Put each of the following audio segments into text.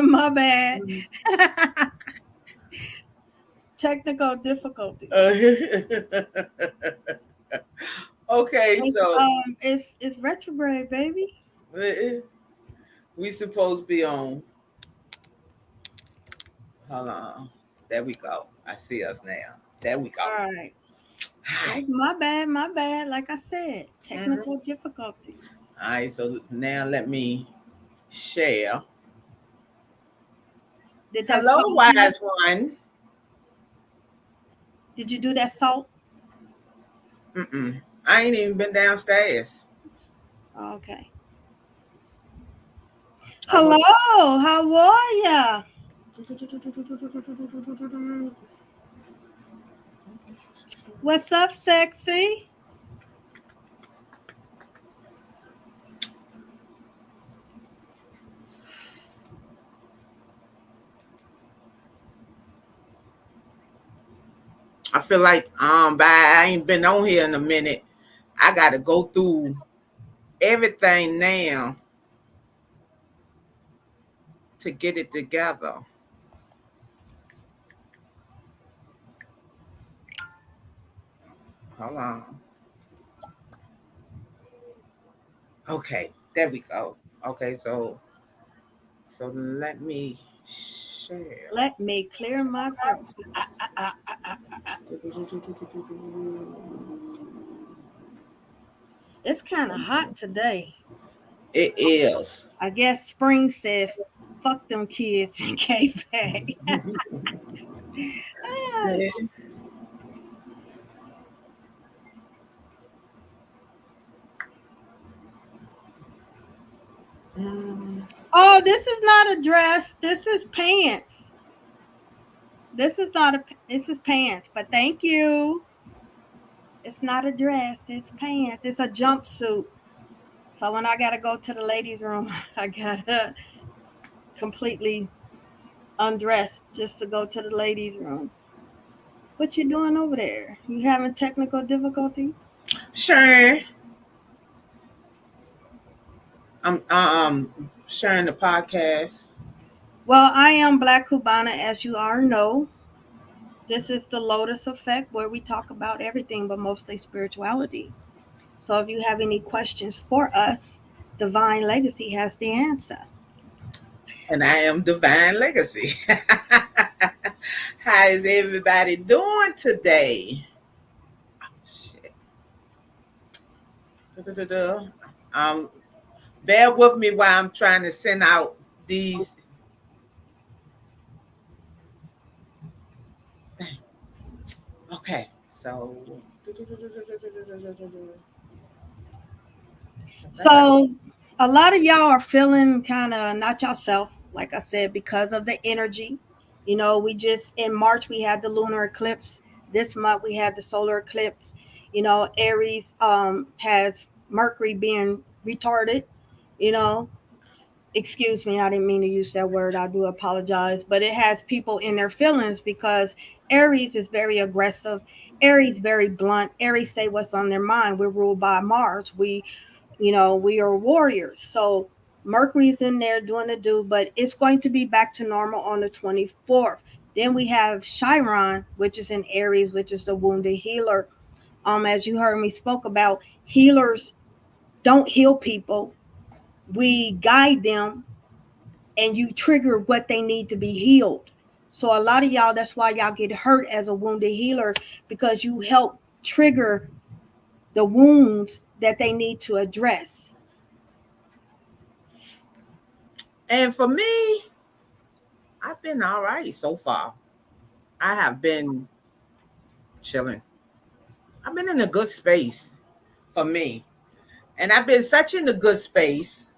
My bad. Technical difficulty. Okay, so It's retrograde, baby. uh, we supposed to be on. Hold on. There we go. I see us now. There we go. All right. Hi. It's my bad, my bad. Like I said, Mm-hmm. technical difficulties. All right, so now let me share. Did that Hello, salt help? wise one. Did you do that salt? Mm-mm. I ain't even been downstairs. Okay. I was. Hello, how are ya? What's up, sexy? I feel like but I ain't been on here in a minute. I gotta go through everything now to get it together. Hold on. Okay, there we go. Okay, so let me share. Let me clear my throat. It's kind of hot today. It is. I guess spring said, fuck them kids and came back. Mm, Oh, this is not a dress. This is pants. This is not a. This is pants. But thank you. It's not a dress. It's pants. It's a jumpsuit. So when I gotta go to the ladies' room, I gotta completely undress just to go to the ladies' room. What you doing over there? You having technical difficulties? sure. I'm sharing the podcast. Well, I am Black Cubana, as you all know. This is the Lotus Effect, where we talk about everything, but mostly spirituality. So if you have any questions for us, Divine Legacy has the answer. And I am Divine Legacy. How is everybody doing today? Shit. Da-da-da-da. Um, bear with me while I'm trying to send out these. Okay, so. So a lot of y'all are feeling kind of not yourself, like I said, because of the energy. We just in March we had the lunar eclipse. This month we had the solar eclipse. Aries has Mercury being retarded. You know, excuse me, I didn't mean to use that word. I do apologize, but it has people in their feelings because Aries is very aggressive. Aries very blunt. Aries say what's on their mind. We're ruled by Mars. We are warriors. So Mercury's in there doing the do, but it's going to be back to normal on the 24th. Then we have Chiron, which is in Aries, which is the wounded healer. As you heard me spoke about, healers don't heal people. We guide them and you trigger what they need to be healed. So a lot of y'all, that's why y'all get hurt as a wounded healer, because you help trigger the wounds that they need to address. And for me, I've been all right so far. I have been chilling. I've been in a good space for me. And I've been such in a good space.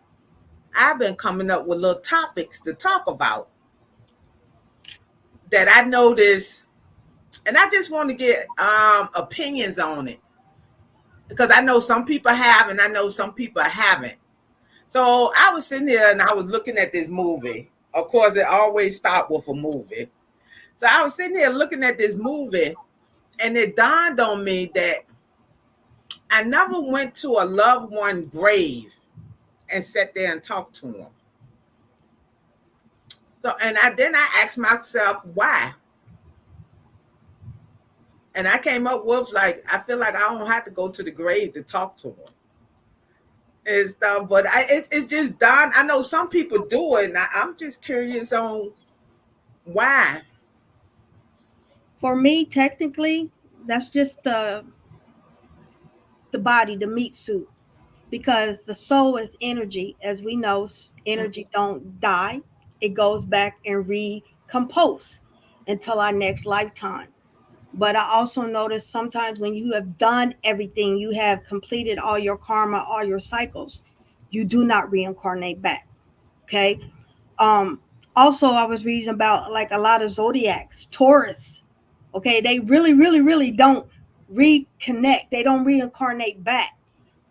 I've been coming up with little topics to talk about that I noticed, and I just want to get opinions on it because I know some people have, and I know some people haven't. So I was sitting there and I was looking at this movie. Of course, it always starts with a movie. So I was sitting here looking at this movie, and it dawned on me that I never went to a loved one grave and sat there and talked to them. So, and I asked myself why, and I came up with like I feel like I don't have to go to the grave to talk to them and stuff. But it's just done. I know some people do it, and I'm just curious on why. For me, technically, that's just the body, the meat suit, because the soul is energy. As we know, energy don't die; it goes back and recompose until our next lifetime. But I also notice sometimes when you have done everything, you have completed all your karma, all your cycles, you do not reincarnate back. Okay. Um, Also, I was reading about like a lot of zodiacs, Taurus. Okay, they really, really, really don't reconnect. They don't reincarnate back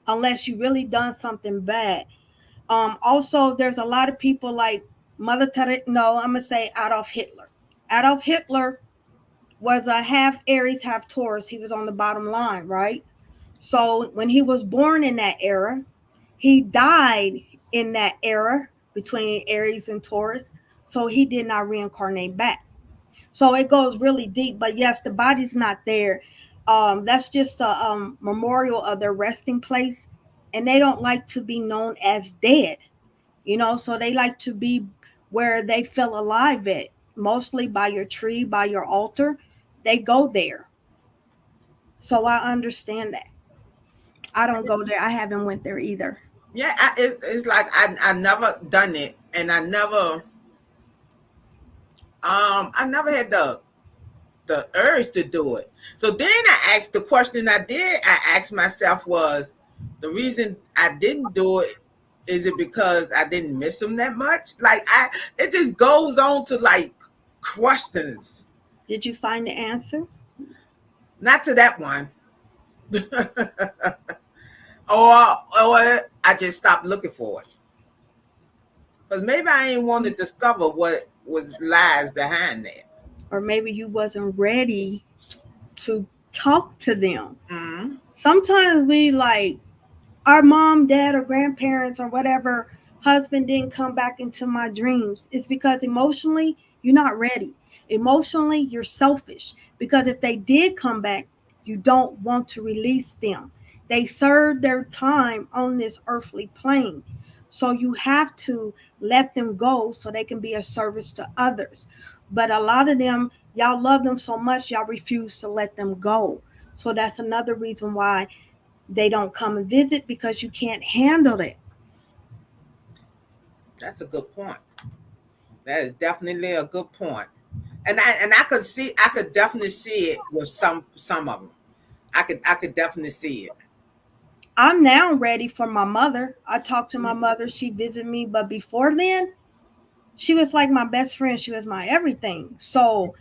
unless you really done something bad. Also, there's a lot of people like Mother Teresa. No, I'm gonna say Adolf Hitler. Adolf Hitler was a half Aries, half Taurus. He was on the bottom line, right? So when he was born in that era, he died in that era between Aries and Taurus. So he did not reincarnate back. So it goes really deep. But yes, the body's not there. That's just a memorial of their resting place. And they don't like to be known as dead, so they like to be where they feel alive at, mostly by your tree, by your altar. They go there. So I understand that. I don't go there. I haven't went there either. Yeah, it's like I never done it, and I never had the urge to do it. So then I asked the question I asked myself was the reason I didn't do it, is it because I didn't miss them that much? Like it just goes on to like questions. Did you find the answer? Not to that one. or I just stopped looking for it. Because maybe I ain't want to discover what was lies behind that. Or maybe you wasn't ready to talk to them. Mm-hmm. Sometimes we like our mom, dad, or grandparents or whatever husband didn't come back into my dreams. It's because emotionally you're not ready. Emotionally you're selfish, because if they did come back, you don't want to release them. They served their time on this earthly plane. So you have to let them go so they can be a service to others. But a lot of them, y'all love them so much, y'all refuse to let them go. So that's another reason why they don't come and visit, because you can't handle it. That's a good point. That is definitely a good point. And I could see, I could definitely see it with some of them. I could definitely see it. I'm now ready for my mother. I talked to my mother. She visited me, but before then, she was like my best friend. She was my everything. So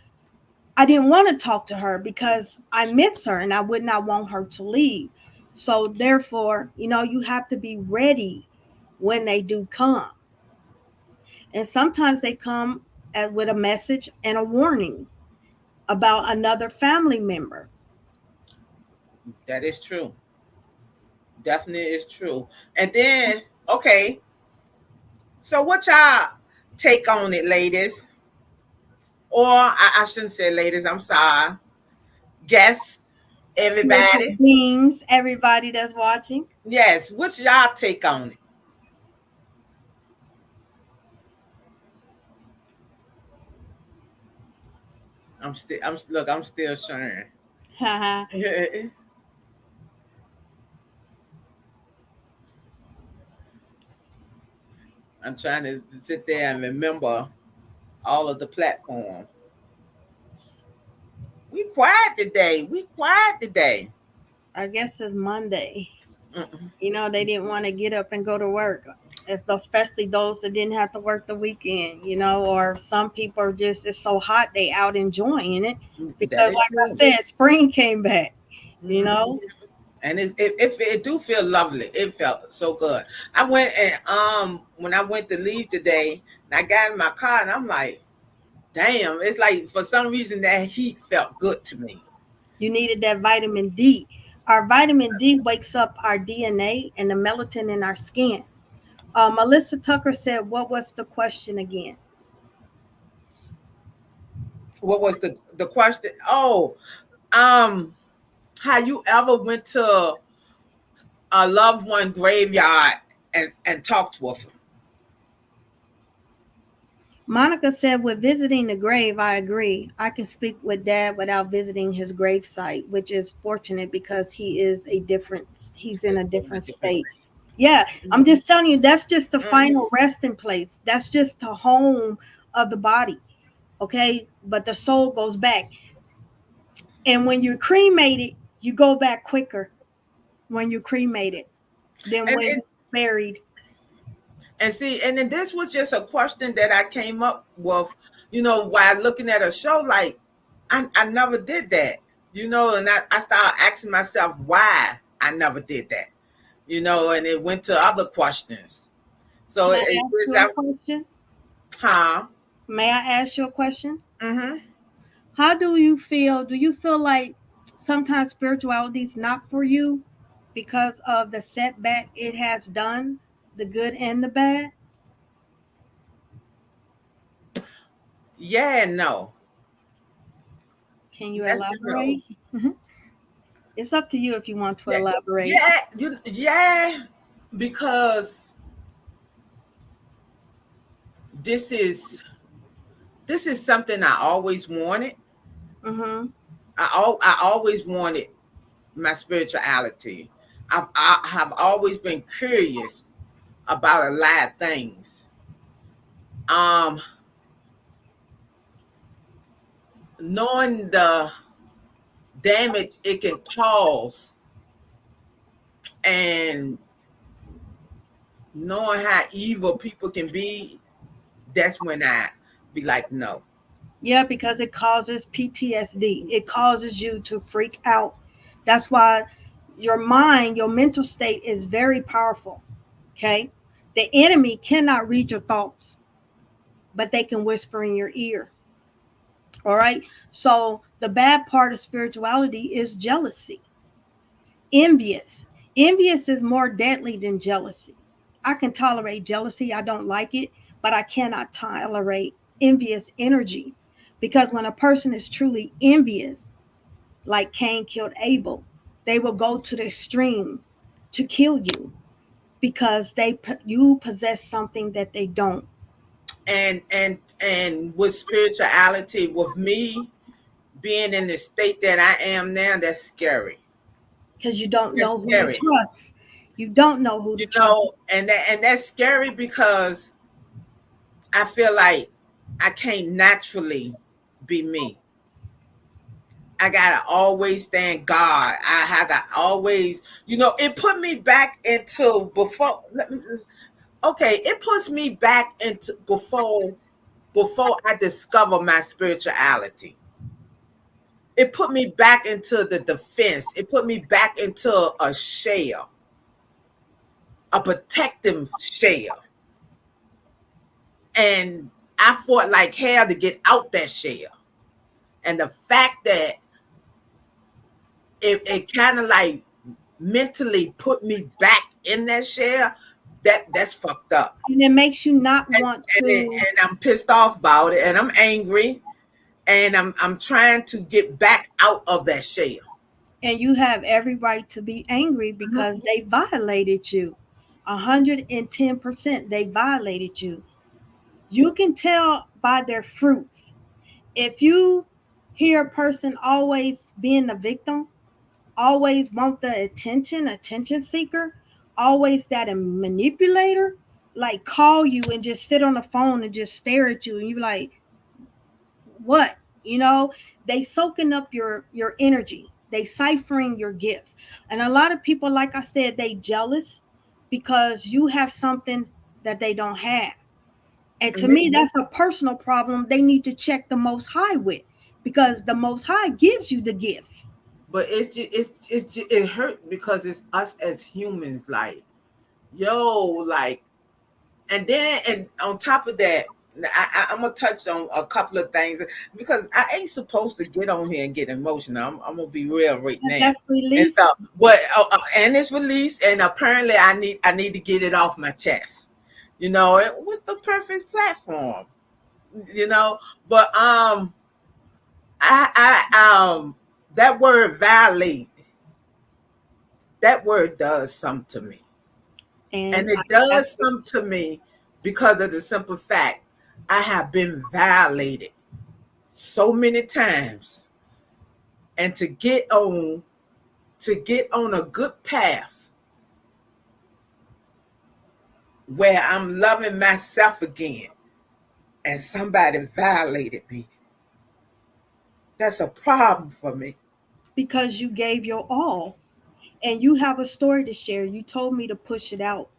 I didn't want to talk to her because I miss her and I would not want her to leave. So therefore, you have to be ready when they do come. And sometimes they come with a message and a warning about another family member. That is true. Definitely is true. And then, okay, so what y'all take on it, ladies? Or I shouldn't say ladies, I'm sorry. Guests, Spiritual everybody. beings, everybody that's watching. Yes, what's y'all take on it? I'm still sharing. I'm trying to sit there and remember all of the platform. We quiet today. We quiet today. I guess it's Monday. Mm-mm. They didn't want to get up and go to work, especially those that didn't have to work the weekend, or some people are just, it's so hot, they out enjoying it That because, is like I true. said, spring came back, you Mm-hmm. know. And it do feel lovely. It felt so good. I went and when I went to leave today, and I got in my car, and I'm like, damn! It's like for some reason that heat felt good to me. You needed that vitamin D. Our vitamin D wakes up our DNA and the melatonin in our skin. Melissa Tucker said, what was the question again? what was the question? Oh, um, how you ever went to a loved one graveyard and talked with them? Monica said, with visiting the grave, I agree. I can speak with dad without visiting his grave site, which is fortunate because he's in a different state. Yeah, I'm just telling you, that's just the Mhm. final resting place. That's just the home of the body. Okay. But the soul goes back. And when you're cremated, you go back quicker when you're cremated than And when it, you're buried. and see, and then this was just a question that I came up with, while looking at a show. Like, I never did that, and I started asking myself why I never did that, and it went to other questions. So Can I it ask was you a that, question? huh? May I ask you a question? Mm-hmm. How do you feel? Do you feel like sometimes spirituality is not for you because of the setback it has done, the good and the bad? Yeah, and no. Can you Yes and no. elaborate? It's up to you if you want to Yeah, elaborate. yeah, because this is this is something I always wanted. Mm-hmm. I always wanted my spirituality. I have always been curious about a lot of things. Um, Knowing the damage it can cause, and knowing how evil people can be, that's when I be like, no. Yeah, because it causes PTSD. It causes you to freak out. That's why your mind, your mental state is very powerful. Okay. The enemy cannot read your thoughts, but they can whisper in your ear. All right. So the bad part of spirituality is jealousy, envious. Envious is more deadly than jealousy. I can tolerate jealousy. I don't like it, but I cannot tolerate envious energy because when a person is truly envious, like Cain killed Abel, they will go to the extreme to kill you because you possess something that they don't, And with spirituality, with me being in the state that I am now, that's scary. because you don't That's know who to scary. trust. You don't know who to trust. And that's scary because I feel like I can't naturally be me. I gotta always thank God. I got always, it put me back into before. Okay, it puts me back into before I discover my spirituality. It put me back into the defense. It put me back into a shell, a protective shell, and I fought like hell to get out that shell. And the fact that it kind of like mentally put me back in that shell, that's fucked up. And it makes you not And want and, it, to, and I'm pissed off about it, and I'm angry, and I'm trying to get back out of that shell. and you have every right to be angry Mhm. because they violated you. 110%, they violated you. You can tell by their fruits. If you hear a person always being the victim, always want the attention seeker, always that a manipulator, like call you and just sit on the phone and just stare at you, and you be like, what? You know, they soaking up your energy. They ciphering your gifts. And a lot of people, like I said, they jealous because you have something that they don't have. And to And it- me, that's a personal problem they need to check the most high with because the most high gives you the gifts. but it hurt because it's us as humans, like, yo, like, and on top of that, I'm gonna touch on a couple of things because I ain't supposed to get on here and get emotional. I'm gonna be real right And now, that's and release. so, but and it's released, and apparently I need to get it off my chest. It was the perfect platform, you know. But that word violate, that word does something to me. And And it I does something to me because of the simple fact I have been violated so many times. And to get on a good path where I'm loving myself again and somebody violated me, that's a problem for me. because you gave your all and you have a story to share. You told me to push it out.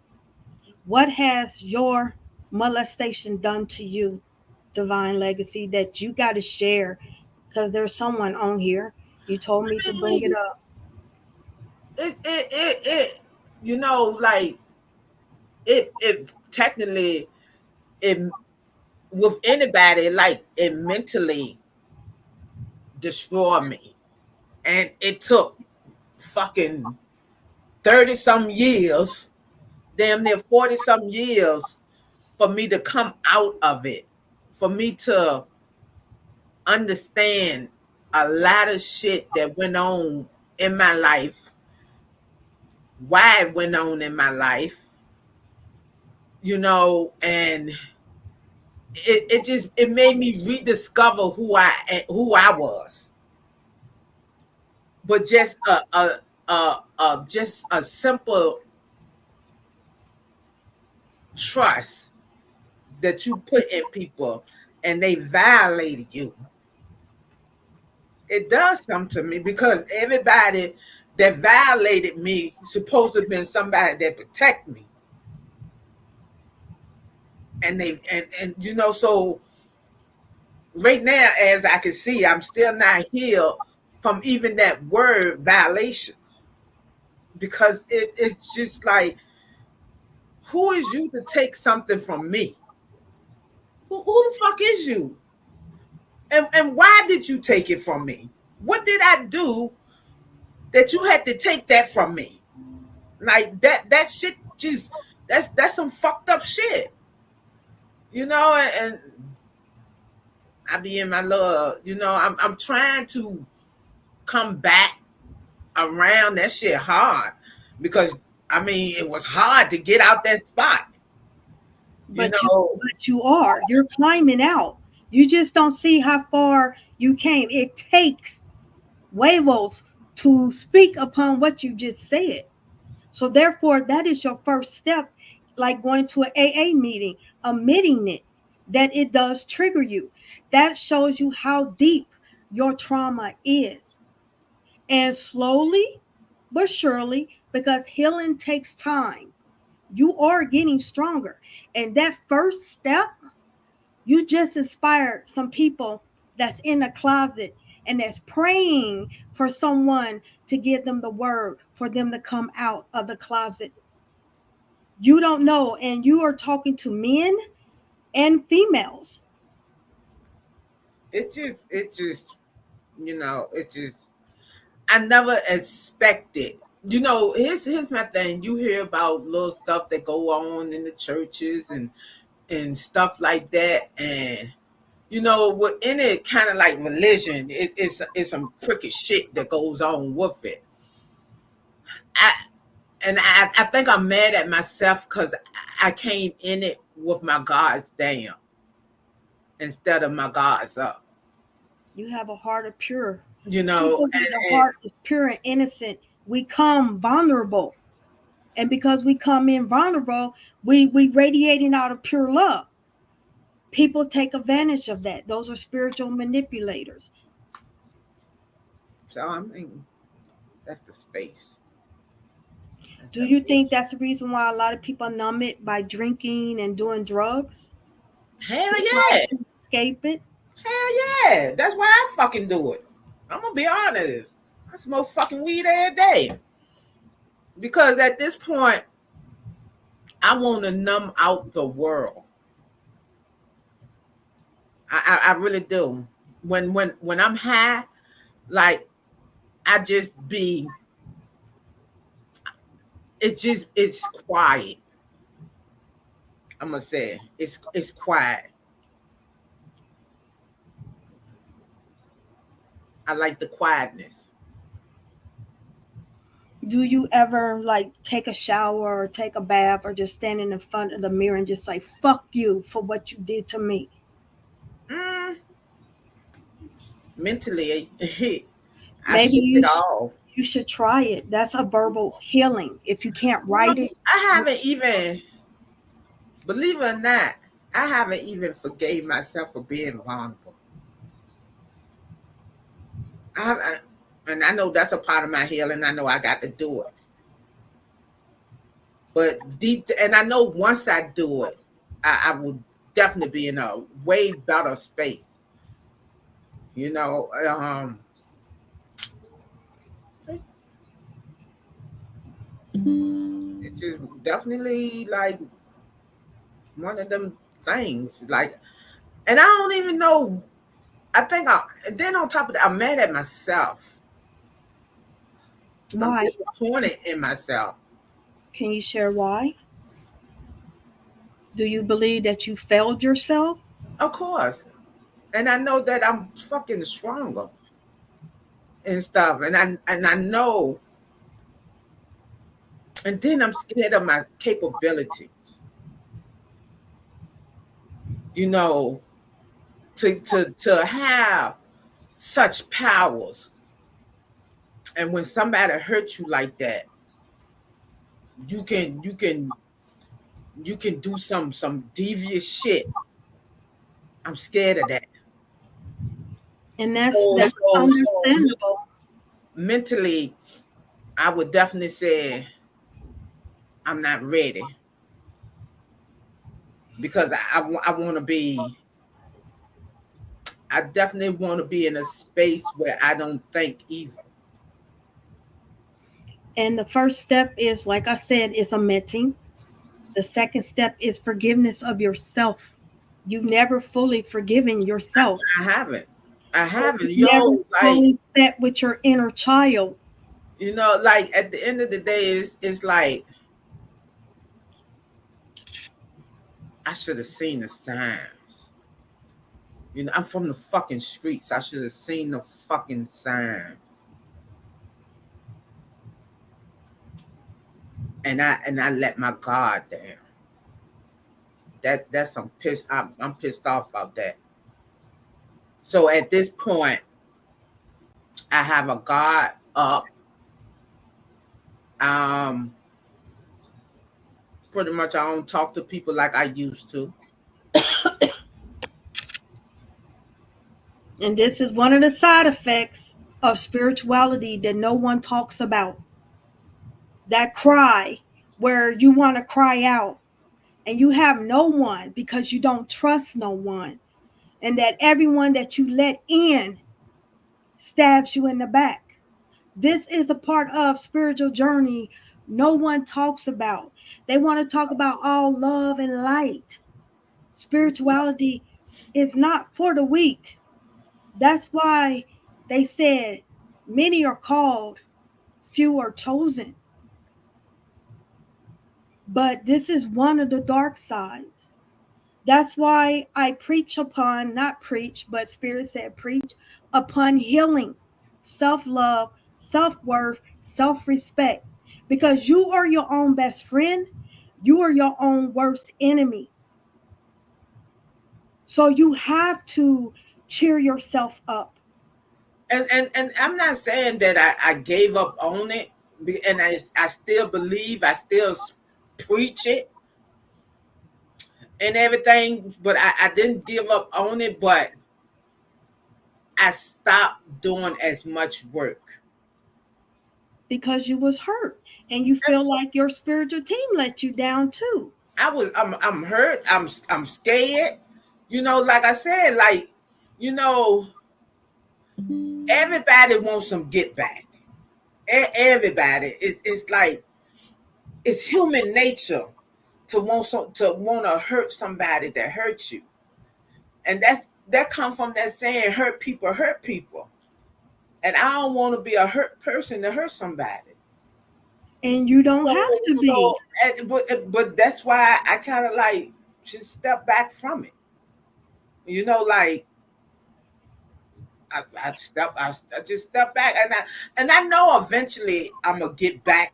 What has your molestation done to you, Divine Legacy, that you got to share? Because there's someone on here. You told me to I bring it mean, up. it like it technically, it with anybody, like it mentally destroyed me. And it took fucking 30 some years, damn near 40 some years, for me to come out of it, for me to understand a lot of shit that went on in my life, why it went on in my life, and it made me rediscover who I was. But just a simple trust that you put in people and they violated you, it does something to me because everybody that violated me supposed to have been somebody that protect me. So right now, as I can see, I'm still not healed from even that word violation, because it's just like, who is you to take something from me? Who the fuck is you? And why did you take it from me? What did I do that you had to take that from me? Like that shit, just that's some fucked up shit, and I be in my love, I'm trying to come back around that shit hard, because I mean it was hard to get out that spot, you But know. you are. You're climbing out. You just don't see how far you came. It takes huevos to speak upon what you just said. So therefore, that is your first step, like going to an AA meeting, admitting it, that it does trigger you. That shows you how deep your trauma is. And slowly but surely, because healing takes time, you are getting stronger. And that first step, you just inspired some people that's in a closet and that's praying for someone to give them the word for them to come out of the closet. You don't know, and you are talking to men and females. It just I never expected. Here's my thing. You hear about little stuff that go on in the churches and stuff like that, and with any kind of like religion, it's some crooked shit that goes on with it. I I think I'm mad at myself because I came in it with my guards down instead of my guards up. You have a heart of pure. You know, People with the heart is pure and innocent. We come vulnerable. And because we come in vulnerable, we radiating out of pure love. People take advantage of that. Those are spiritual manipulators. so I mean, that's the space. Do you think that's the reason why a lot of people numb it by drinking and doing drugs? Hell It yeah. tries to escape it. Hell yeah. That's why I fucking do it. I'm gonna be honest. I smoke fucking weed every day. Because at this point, I want to numb out the world. I really do. When I'm high, like I just be it's quiet. I'm gonna say it's quiet. I like the quietness. Do you ever like take a shower or take a bath or just standing in front of the mirror and just like fuck you for what you did to me? Mm, mentally, I Maybe shift it all. you should try it. That's a verbal healing. If you can't You know, write it, I haven't even, believe it or not, I haven't even forgave myself for being vulnerable. I, and I know that's a part of my healing. I know I got to do it. But deep, and I know once I do it, I will definitely be in a way better space. You know, it, it's just definitely like one of them things. Like, and I don't even know. I think I, and then on top of that, I'm mad at myself. I'm why? disappointed in myself. Can you share why? Do you believe that you failed yourself? Of course. And I know that I'm fucking stronger and stuff. And I know, and then I'm scared of my capabilities, you know, to have such powers. And when somebody hurts you like that, you can you can you can do some devious shit. I'm scared of that. And So that's so understandable. mentally, I would definitely say I'm not ready because I want to be. I definitely want to be in a space where I don't think evil. And the first step is, like I said, is admitting. The second step is forgiveness of yourself. You never fully forgiven yourself. I haven't. I haven't. You never Yo, like, fully sat with your inner child. like at the end of the day, it's like I should have seen the signs. I'm from the fucking streets. I should have seen the fucking signs. And I let my guard down. That's I'm pissed. I'm pissed off about that. So at this point, I have a guard up. Um, Pretty much I don't talk to people like I used to. And this is one of the side effects of spirituality that no one talks about. That cry where you want to cry out and you have no one because you don't trust no one. And that everyone that you let in stabs you in the back. This is a part of spiritual journey no one talks about. They want to talk about all love and light. Spirituality is not for the weak. That's why they said many are called, few are chosen. But this is one of the dark sides. That's why I preach upon, not preach, but Spirit said preach upon healing, self love, self worth, self respect. Because you are your own best friend, you are your own worst enemy. So you have to cheer yourself up. And I'm not saying that I gave up on it, and I still believe, I still preach it and everything, but I didn't give up on it, but I stopped doing as much work. Because you was hurt and you feel like your spiritual team let you down too. I'm hurt. I'm scared. Like I said, like, you know, everybody wants some get back. Everybody. It's like it's human nature to want to hurt somebody that hurts you, and that comes from that saying, hurt people, and I don't want to be a hurt person to hurt somebody. And you don't have So, to be. so but that's why I kind of like just step back from it. Like I just step back, and I know eventually I'm gonna get back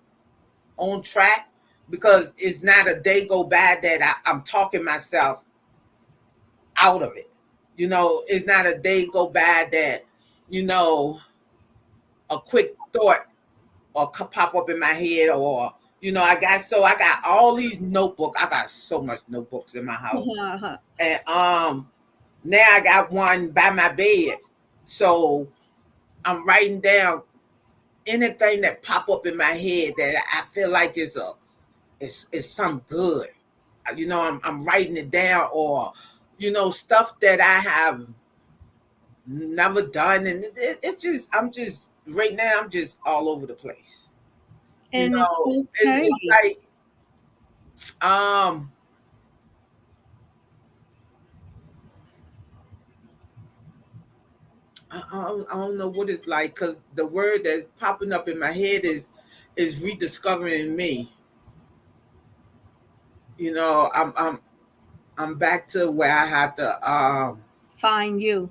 on track because it's not a day go by that I'm talking myself out of it. It's not a day go by that you know a quick thought or pop up in my head, or I got all these notebooks. I got so much notebooks in my house, Uh-huh. and now I got one by my bed, so I'm writing down anything that pop up in my head that I feel like is some good. I'm writing it down, or stuff that I have never done, and it's just I'm just right now I'm just all over the place. And it's It's okay. like um I don't know what it's like, because the word that's popping up in my head is rediscovering me. I'm back to where I have to Find you.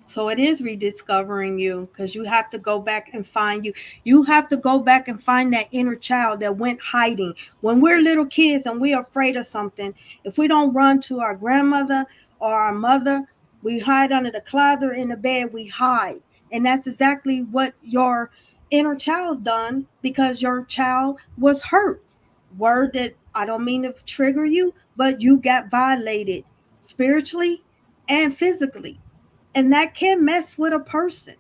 So it is rediscovering you because you have to go back and find you. You have to go back and find that inner child that went hiding. When we're little kids and we're afraid of something, if we don't run to our grandmother or our mother, we hide under the closet or in the bed, we hide. And that's exactly what your inner child done because your child was hurt. Word that I don't mean to trigger you, but you got violated spiritually and physically, and that can mess with a person.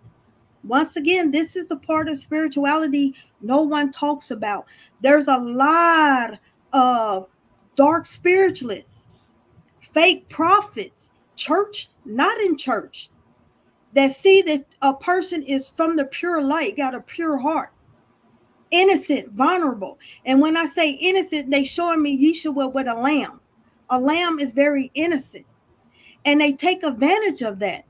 Once again, this is a part of spirituality no one talks about. There's a lot of dark spiritualists, fake prophets, church, not in church, that see that a person is from the pure light, got a pure heart, innocent, vulnerable. And when I say innocent, they showing me Yeshua with a lamb. A lamb is very innocent, and they take advantage of that.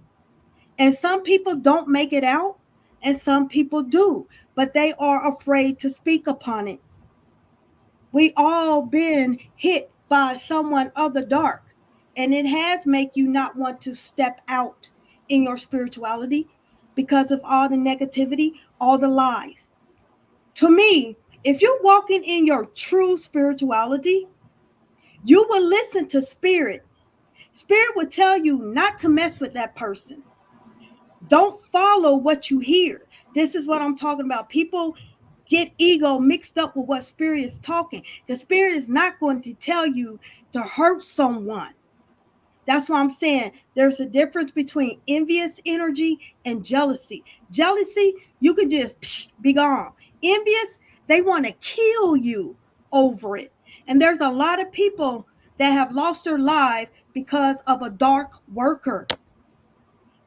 And some people don't make it out, and some people do, but they are afraid to speak upon it. We all been hit by someone of the dark, and it has make you not want to step out in your spirituality because of all the negativity, all the lies. To me, if you're walking in your true spirituality, you will listen to spirit. Spirit will tell you not to mess with that person. Don't follow what you hear. This is what I'm talking about. People get ego mixed up with what spirit is talking. The spirit is not going to tell you to hurt someone. That's why I'm saying there's a difference between envious energy and jealousy. Jealousy, you can just be gone. Envious, they want to kill you over it. And there's a lot of people that have lost their life because of a dark worker,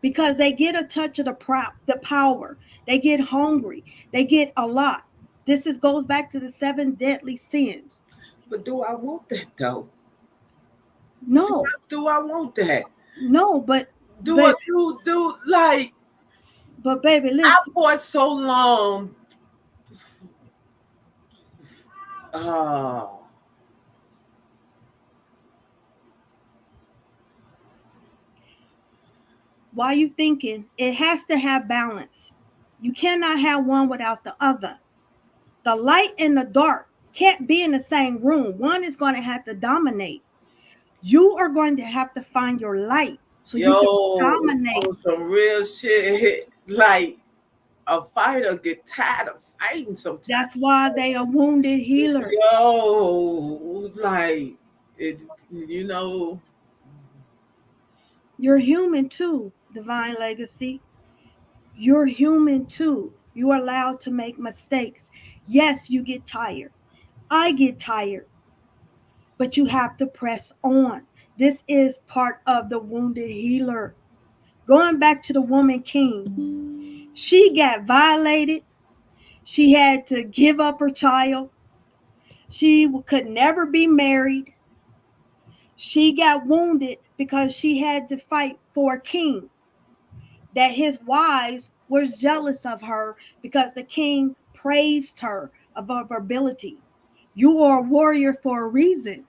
because they get a touch of the power. They get hungry. They get a lot. This is goes back to the seven deadly sins. but do I want that though? do No, I, do I want that? no, but Do I but do like but baby, I listen. fought so long. Oh, Why you thinking it has to have balance? You cannot have one without the other. The light and the dark can't be in the same room. One is going to have to dominate. You are going to have to find your light so you can yo, dominate. on some real shit. Like a fighter get tired of fighting sometimes. That's why they are wounded healers. Yo, like it, you know. You're human too, divine legacy. You're human too. You're allowed to make mistakes. Yes, you get tired. I get tired, but you have to press on. This is part of the wounded healer. Going back to the woman king, she got violated. She had to give up her child. She could never be married. She got wounded because she had to fight for a king, that his wives were jealous of her because the king praised her of her ability. You are a warrior for a reason.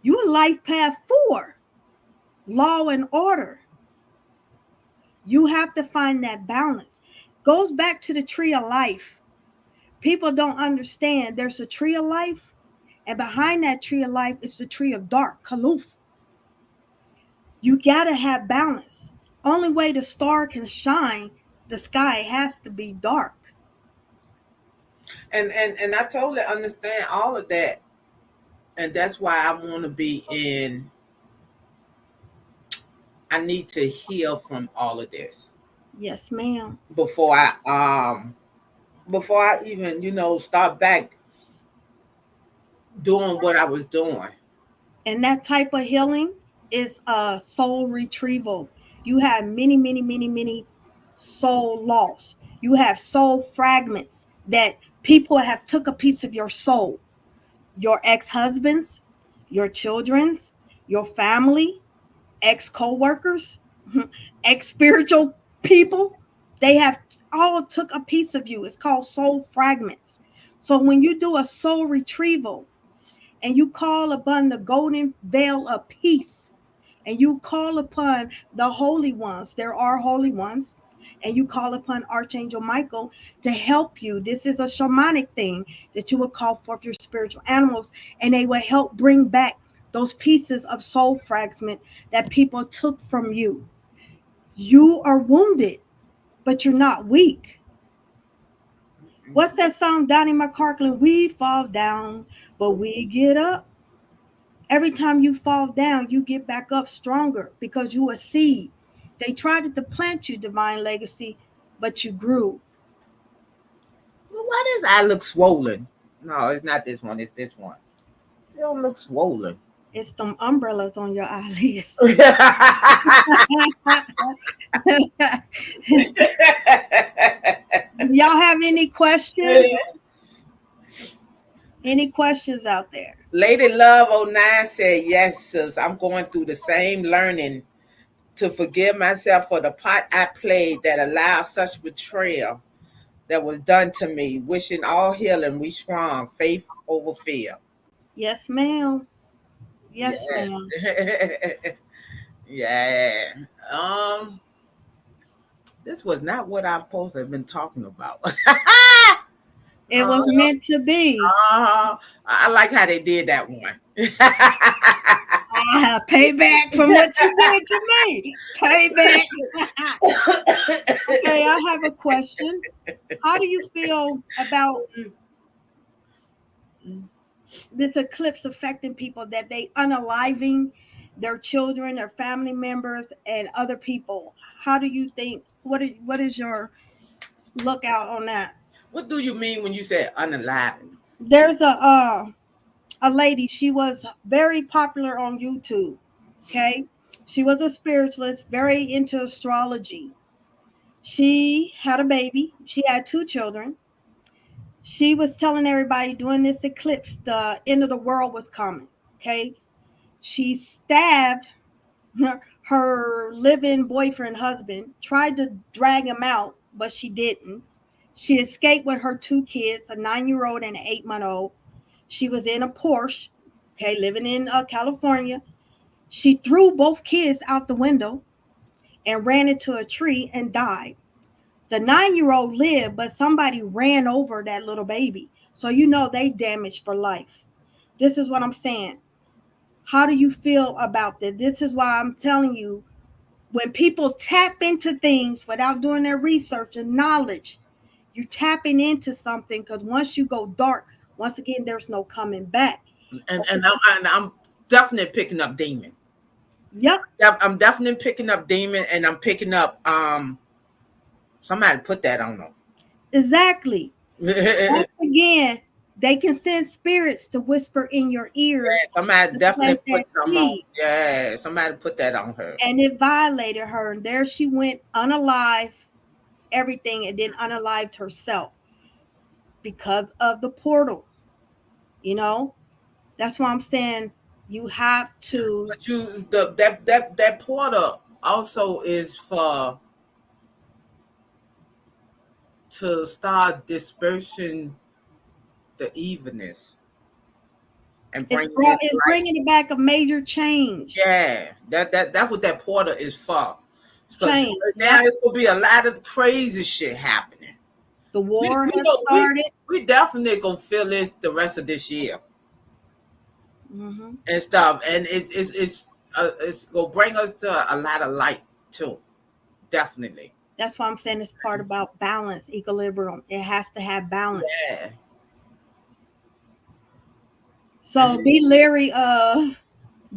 You are life path 4, law and order. You have to find that balance. Goes back to the tree of life. People don't understand there's a tree of life, and behind that tree of life is the tree of dark, Kaluf. You gotta have balance. Only way the star can shine, the sky has to be dark. And I totally understand all of that, and that's why I want to be in. I need to heal from all of this Yes, ma'am. before I even start back doing what I was doing. And that type of healing is a soul retrieval. You have many, many, many, many soul loss. You have soul fragments that people have took a piece of your soul. Your ex-husbands, your children's, your family, ex-co-workers, ex-spiritual people. They have all took a piece of you. It's called soul fragments. So when you do a soul retrieval, and you call upon the golden veil of peace, and you call upon the holy ones, there are holy ones, and you call upon Archangel Michael to help you. This is a shamanic thing that you will call forth your spiritual animals, and they will help bring back those pieces of soul fragment that people took from you. You are wounded, but you're not weak. What's that song, Donnie McCartland? We fall down, but we get up. Every time you fall down, you get back up stronger because you a seed. They tried to plant you, divine legacy, but you grew. Well, why does I look swollen? No, it's not this one. It's this one. It don't look swollen. It's them umbrellas on your eyelids. Y'all have any questions? Any questions out there? Lady Love '09 said, "Yes, sis. I'm going through the same learning to forgive myself for the part I played that allowed such betrayal that was done to me. Wishing all healing. We strong. Faith over fear." Yes, ma'am. Yes, ma'am. Yes. Yeah. This was not what I'm supposed to have been talking about. It was meant to be. I like how they did that one. Payback from what you did to me. Payback. Okay, I have a question. How do you feel about this eclipse affecting people that they unaliving their children, their family members, and other people? How do you think? What is your lookout on that? What do you mean when you say unalive? There's a lady. She was very popular on YouTube. Okay, she was a spiritualist, very into astrology. She had a baby. She had two children. She was telling everybody during this eclipse the end of the world was coming. Okay, she stabbed her living boyfriend husband, tried to drag him out, but she didn't. She escaped with her two kids, a 9-year old and an 8-month old. She was in a Porsche, okay, living in California. She threw both kids out the window and ran into a tree and died. The 9-year old lived, but somebody ran over that little baby. So you know they damaged for life. This is what I'm saying. How do you feel about that? This is why I'm telling you, when people tap into things without doing their research and knowledge, you're tapping into something, because once you go dark, once again, there's no coming back. And I'm definitely picking up demon. Yep, I'm definitely picking up demon, and I'm picking up somebody put that on them. exactly. Once again, they can send spirits to whisper in your ear Somebody to definitely plant put that some on. seed. Yeah, somebody put that on her. And it violated her. And there she went unalive, everything, and then unalived herself because of the portal. You know, that's why I'm saying you have to. But that portal also is for to start dispersing the evilness and bringing it It's light. bringing it back a major change. Yeah, that's what that portal is for. Because change. now Yep. it's gonna be a lot of crazy shit happening. The We war we has go started. we definitely gonna feel this the rest of this year Hmm. and stuff, and it's gonna bring us to a lot of light too. Definitely. That's why I'm saying it's part about balance, equilibrium. It has to have balance. Yeah. And So be leery of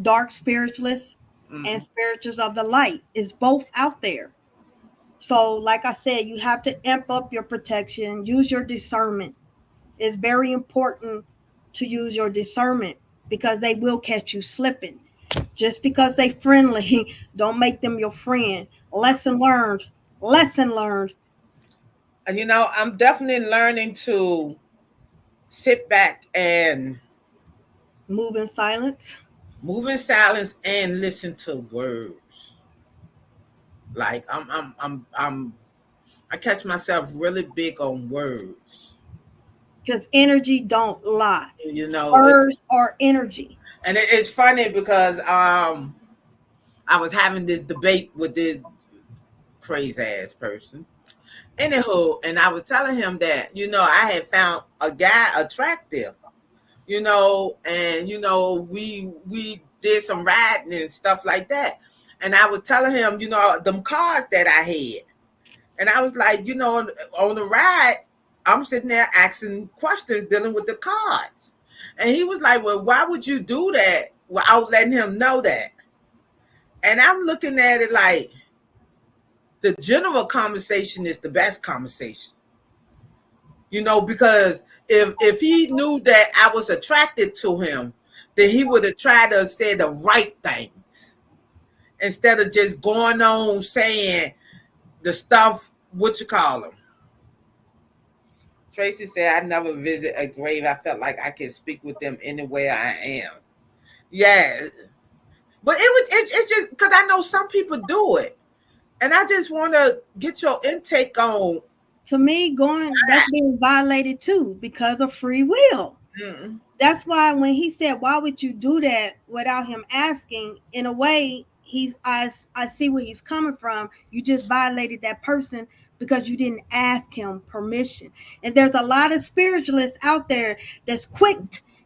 dark spiritualists and mhm. spirituals of the light. It's both out there. So, like I said, you have to amp up your protection, use your discernment. It's very important to use your discernment because they will catch you slipping. Just because they friendly, don't make them your friend. Lesson learned. Lesson learned. And I'm definitely learning to sit back and Move in silence. move in silence and listen to words. Like I catch myself really big on words. Because energy don't lie. You know, it, Words are energy. and it's funny because I was having this debate with this crazy ass person. Anywho, and I was telling him that I had found a guy attractive, and we did some riding and stuff like that. And I was telling him, them cars that I had. And I was like, on the ride, I'm sitting there asking questions dealing with the cards. And he was like, well, why would you do that without letting him know that? And I'm looking at it like the general conversation is the best conversation, because if he knew that I was attracted to him, then he would have tried to say the right things instead of just going on saying the stuff, what you call them. Tracy said, I never visit a grave. I felt like I could speak with them anywhere I am. Yeah. But it's just because I know some people do it. And I just want to get your intake on. To me, going that's being violated too because of free will. Mm, That's why when he said, "Why would you do that without him asking?" In a way, I see where he's coming from. You just violated that person because you didn't ask him permission. And there's a lot of spiritualists out there that's quick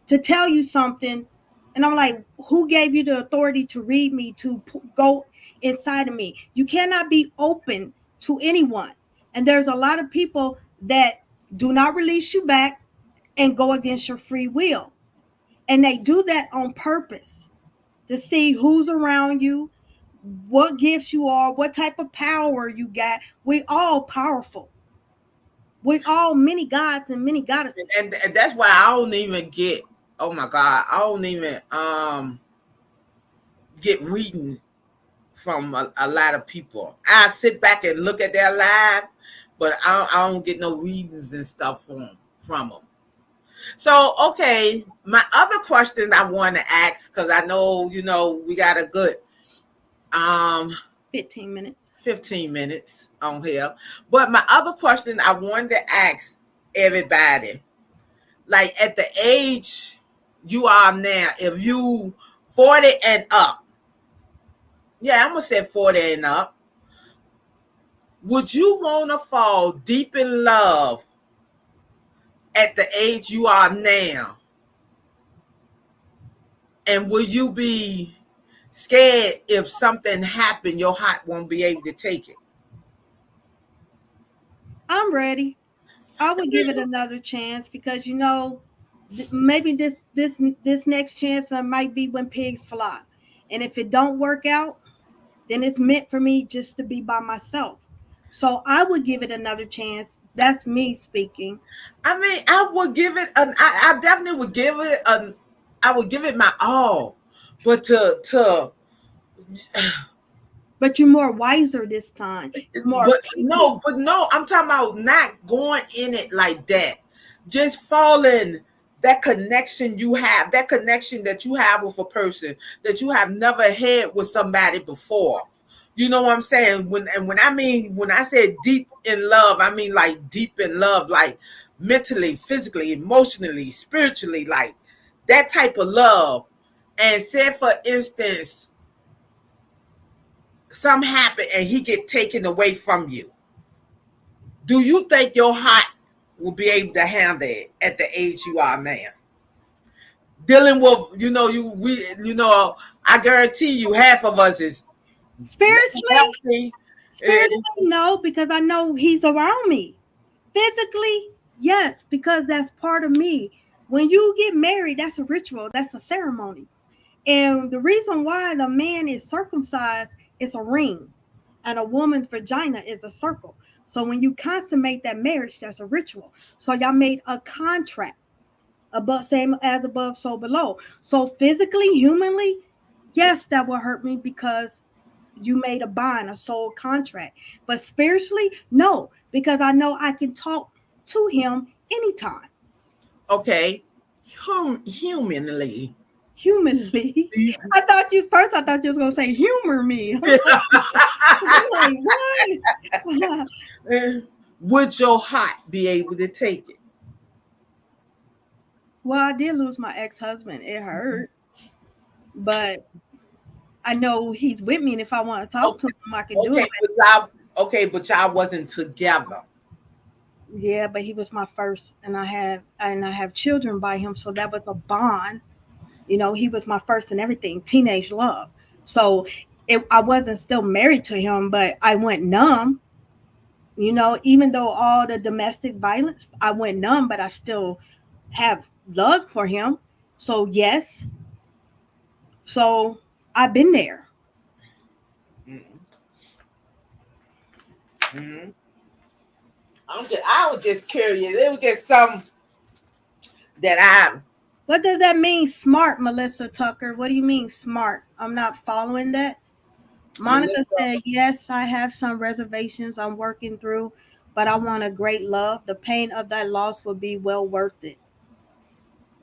to tell you something, and I'm like, "Who gave you the authority to read me to go inside of me?" You cannot be open to anyone. And there's a lot of people that do not release you back and go against your free will. And they do that on purpose to see who's around you, what gifts you are, what type of power you got. We all powerful. We all many gods and many goddesses. and that's why I don't even get, oh my God, I don't even get reading from a lot of people. I sit back and look at their live, but I don't get no readings and stuff from them. So, okay, my other question I want to ask, because I know, we got a good um 15 minutes. 15 minutes on here. But my other question I wanted to ask everybody, like at the age you are now, if you 40 and up, yeah, I'm gonna say 40 and up, would you want to fall deep in love at the age you are now? And will you be scared if something happened, your heart won't be able to take it? I'm ready. I would give it another chance because maybe this next chance might be when pigs fly. And if it don't work out, then it's meant for me just to be by myself. So I would give it another chance. That's me speaking. I mean, I would give it I definitely would give it I would give it my all. But to But you're more wiser this time. You're more patient. but no, I'm talking about not going in it like that. Just falling, that connection you have, that connection that you have with a person that you have never had with somebody before. You know what I'm saying? When I say deep in love, I mean like deep in love, like mentally, physically, emotionally, spiritually, like that type of love. And say for instance, some happen and he get taken away from you, do you think your heart will be able to handle it at the age you are now? Dealing with, I guarantee you half of us is Spiritually, healthy. Eh, spiritually, no, because I know he's around me. Physically, yes, because that's part of me. When you get married, that's a ritual, that's a ceremony. And the reason why the man is circumcised is a ring, and a woman's vagina is a circle. So when you consummate that marriage, that's a ritual. So y'all made a contract, above, same as above, so below. So physically, humanly, yes, that will hurt me because you made a bond, a soul contract. But spiritually, no, because I know I can talk to him anytime. okay, humanly. Humanly. I thought you was gonna say humor me. I'm like, what? Would your heart be able to take it? Well, I did lose my ex-husband. It hurt. But I know he's with me, and if I want to talk Okay, to him, I can do it. but y'all wasn't together. Yeah, but he was my first, and I have children by him, so that was a bond. You know, he was my first and everything, teenage love. So I wasn't still married to him, but I went numb. You know, even though all the domestic violence, I went numb, but I still have love for him. So yes, so I've been there. Mm-hmm. I was just curious. It was just something that I, What does that mean, smart, Melissa Tucker? What do you mean, smart? I'm not following that. Monica Melissa. said, yes, I have some reservations I'm working through, but I want a great love. The pain of that loss will be well worth it.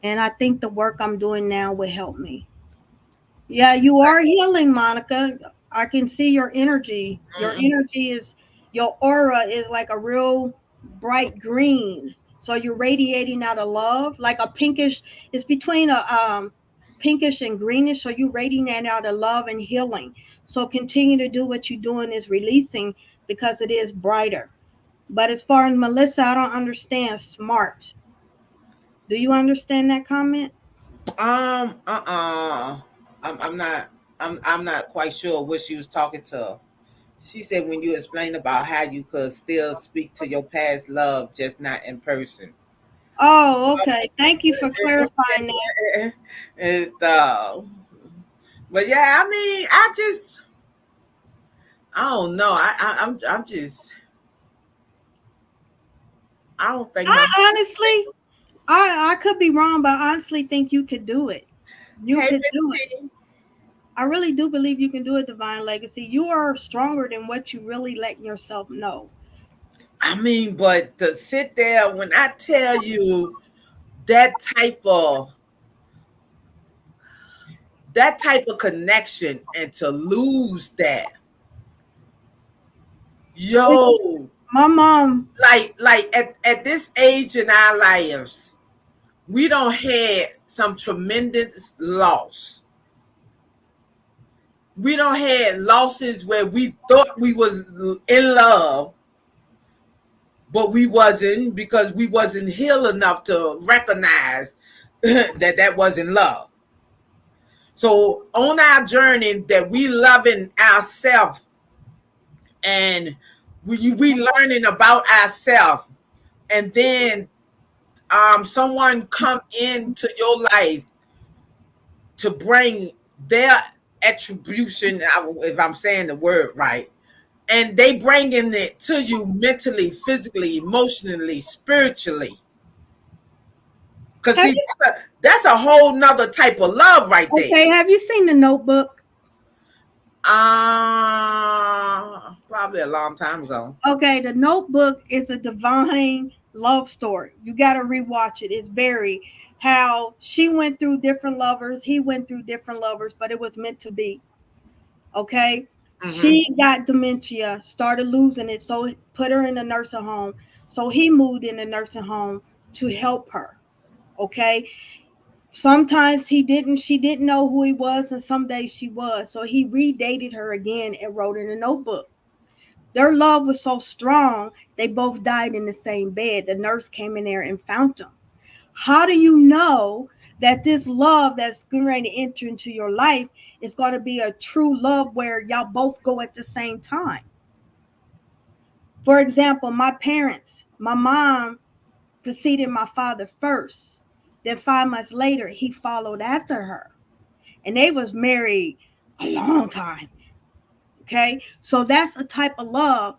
And I think the work I'm doing now will help me. Yeah, you are healing, Monica. I can see your energy. Your Mm-mm. energy is, your aura is like a real bright green. So you're radiating out of love, like a pinkish. It's between a pinkish and greenish. So you radiating out of love and healing. So continue to do what you're doing is releasing because it is brighter. But as far as Melissa, I don't understand smart. Do you understand that comment? Um, uh, uh, I'm not. I'm not quite sure what she was talking to. She said when you explained about how you could still speak to your past love, just not in person. Oh, okay. Thank you for clarifying that. It's but yeah, I mean, I don't know. I'm just, I don't think I my. honestly, I could be wrong, but I honestly think you could do it. You Hey, could Miss do it. T. I really do believe you can do it, Divine Legacy. You are stronger than what you really let yourself know. I mean, but to sit there when I tell you that type of that type of connection and to lose that, yo, My mom, like at this age in our lives, we don't had some tremendous loss. We don't had losses where we thought we was in love, but we wasn't because we wasn't healed enough to recognize that wasn't love. So on our journey that we loving ourselves and we learning about ourselves, and then someone come into your life to bring their attribution, if I'm saying the word right, and they bringing it to you mentally, physically, emotionally, spiritually. Cause have see, you that's a whole nother type of love right there. okay? Have you seen the Notebook? Probably a long time ago. Okay, the Notebook is a divine love story. You got to rewatch it. It's very how she went through different lovers, he went through different lovers, but it was meant to be. Okay, Mm-hmm. she got dementia, started losing it, so put her in a nursing home. So he moved in the nursing home to help her. Okay, Sometimes she didn't know who he was, and some days she was. So he redated her again and wrote in a notebook. Their love was so strong, they both died in the same bed. The nurse came in there and found them. How do you know that this love that's going to enter into your life is going to be a true love where y'all both go at the same time? For example, my parents, my mom preceded my father first. Then 5 months later, he followed after her. And they was married a long time. Okay. So that's a type of love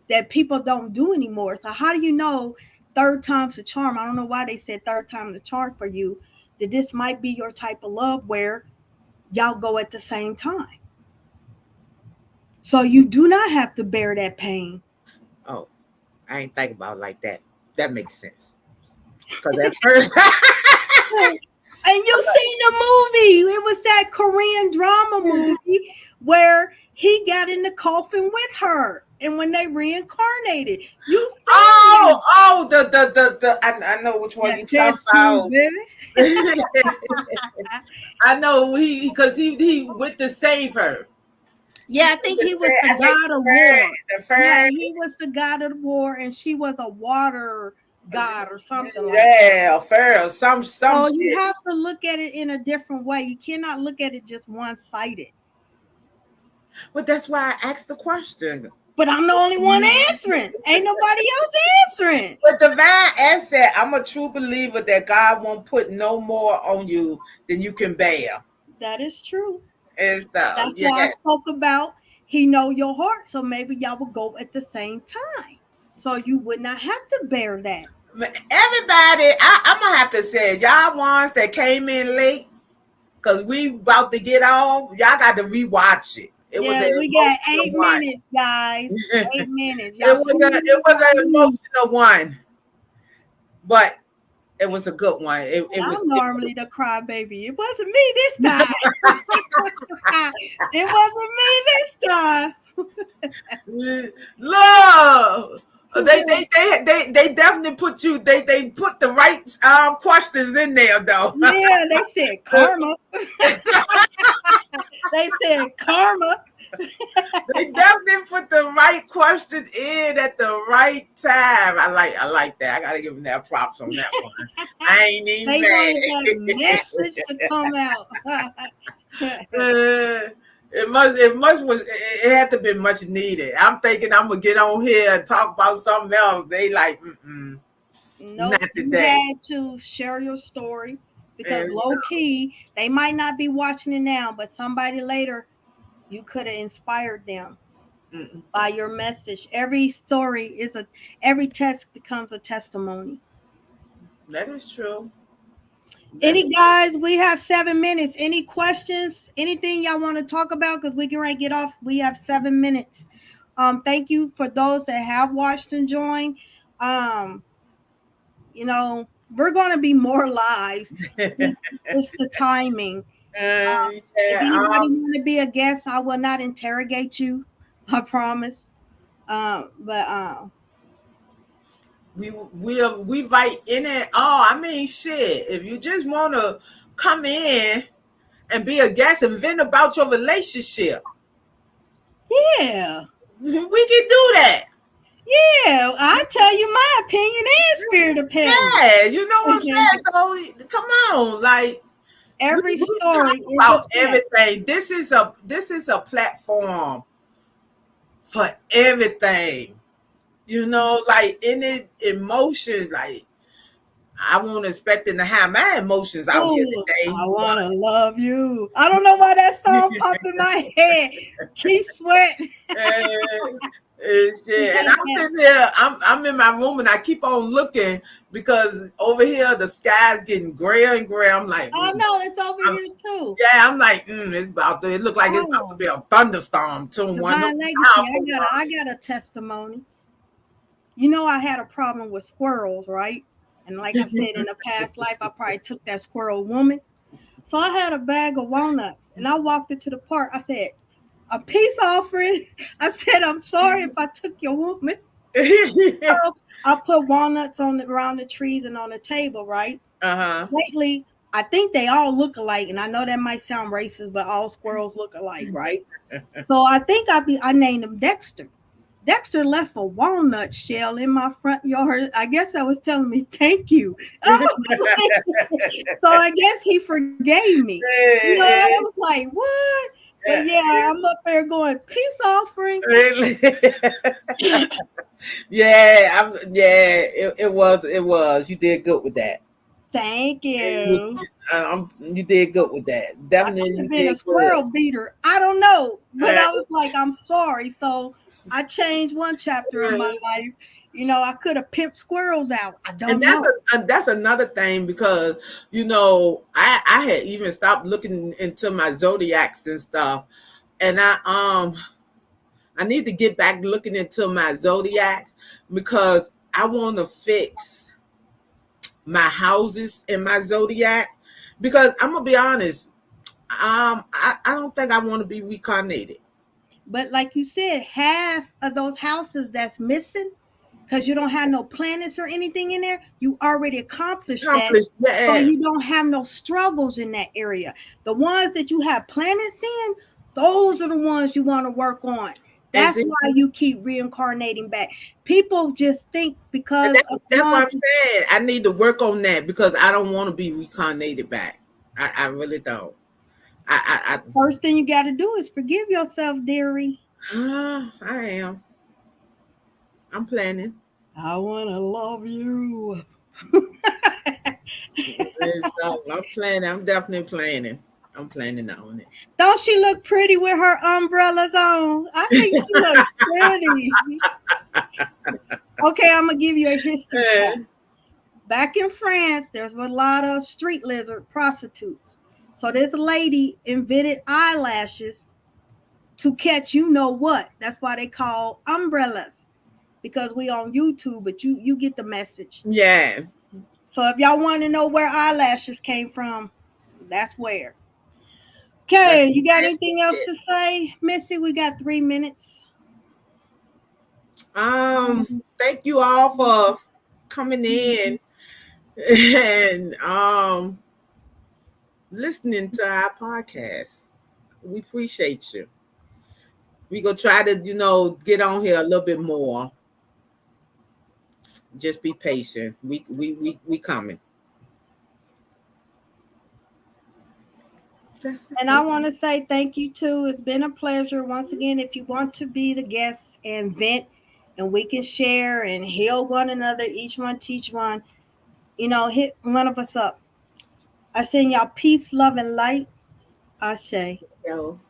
that people don't do anymore. So how do you know third time's a charm? I don't know why they said third time's a charm for you. That this might be your type of love where y'all go at the same time. So you do not have to bear that pain. Oh, I ain't think about it like that. That makes sense. Because at first, And you seen the movie. It was that Korean drama movie where he got in the coffin with her. And when they reincarnated, you seen it. I know which one That you talking test tube, about. baby. I know because he went to save her. He Yeah, I went think to he was save, the I think god of war. the Yeah, fairy, he was the god of war, and she was a water god or something like that. yeah, fairy, some So you shit. have to look at it in a different way. You cannot look at it just one sided. But that's why I asked the question. But I'm the only one answering. Ain't nobody else answering. But divine asset, I'm a true believer that God won't put no more on you than you can bear. That is true. And so, That's yeah. why I spoke about he know your heart. So maybe y'all would go at the same time. So you would not have to bear that. Everybody, I'm gonna have to say, y'all ones that came in late, cause we about to get off. Y'all got to rewatch it. It was Yeah, an we got emotional 8 minutes, guys. one. 8 minutes. it Y'all was see a it me? was Y'all an see me? emotional one, but it was a good one. It was I'm normally the crybaby. It wasn't me this time. It wasn't me love. They this they, they they they definitely put you. They put the right questions in there though. Yeah, they said karma. They said karma. They definitely put the right question in at the right time. I like that. I gotta give them that props on that one. I ain't even They wanted that mad. message to come out. It was it had to be much needed. I'm thinking I'm gonna get on here and talk about something else. They like, not Nope, you today. had to share your story because And low key, they might not be watching it now, but somebody later, you could have inspired them mm, by your message. Every story is every test becomes a testimony. that is true. That's Any guys, we have 7 minutes. Any questions? Anything y'all want to talk about? Because we can right get off. We have 7 minutes. Thank you for those that have watched and joined. Um, we're gonna be more lives. It's the timing. If yeah. anybody want to be a guest, I will not interrogate you. I promise. But We write in it. Oh, I mean, shit. If you just want to come in and be a guest and vent about your relationship, yeah, we can do that. yeah, I tell you my opinion and spirit opinion. Yeah, you know what I'm saying. So come on, like Every we story talk is a about test. everything. This is a platform for everything. Like any emotion, like I wasn't expecting to have my emotions out here Oh, today. I wanna love you. I don't know why that song popped in my head. Keep sweating. And shit. And I'm sitting here, I'm in my room and I keep on looking because over here the sky's getting grayer and grayer. I'm like, Oh no, it's over I'm, here too. yeah, I'm like, it look like it's about to Oh, be a thunderstorm too. One of divine those legacy. powerful I ones. got a testimony. You know, I had a problem with squirrels, right? And like I said, in a past life, I probably took that squirrel woman. So I had a bag of walnuts and I walked into the park. I said, a peace offering. I said, I'm sorry if I took your woman. So I put walnuts on around the trees and on the table, right? Uh-huh. Lately, I think they all look alike, and I know that might sound racist, but all squirrels look alike, right? So I think I named him Dexter. Dexter left a walnut shell in my front yard. I guess I was telling me thank you. So I guess he forgave me. You know, I was like, what? But yeah, I'm up there going, peace offering. Yeah, it was. You did good with that. Thank You, you. you did good with that. I Definitely, could have you been a did good. squirrel beater. I don't know. But Uh, I was like, I'm sorry. So I changed one chapter of my life. You know, I could have pimped squirrels out. I and don't know. that's another thing because I had even stopped looking into my zodiacs and stuff, and I need to get back looking into my zodiacs because I want to fix my houses in my zodiac because I'm gonna be honest. I don't think I want to be reincarnated. But like you said, half of those houses that's missing because you don't have no planets or anything in there, you already accomplished that. Accomplished, So yeah, you don't have no struggles in that area. The ones that you have planets in, those are the ones you want to work on. and That's see, why you keep reincarnating back. People just think and because of the that's what ones. I'm saying. I need to work on that because I don't want to be reincarnated back. I really don't. First thing you got to do is forgive yourself, dearie. I am. I'm planning. I want to love you. I'm planning. I'm definitely planning. I'm planning on it. Don't she look pretty with her umbrellas on? I think she looks pretty. Okay, I'm gonna give you a history fact. Back in France, there's a lot of street lizard prostitutes. So this lady invented eyelashes to catch you know what. That's why they call umbrellas. Because we on YouTube, but you get the message. Yeah. So if y'all want to know where eyelashes came from, that's where. Okay, That's you got exactly anything else it. to say, Missy? We got 3 minutes. Thank you all for coming in and listening to our podcast. We appreciate you. We gonna try to, get on here a little bit more. Just be patient. We coming. That's it. And I want to say thank you too. It's been a pleasure. Once again, if you want to be the guest and vent and we can share and heal one another, each one teach one, hit one of us up. I send y'all peace, love, and light. Ashe. Yo.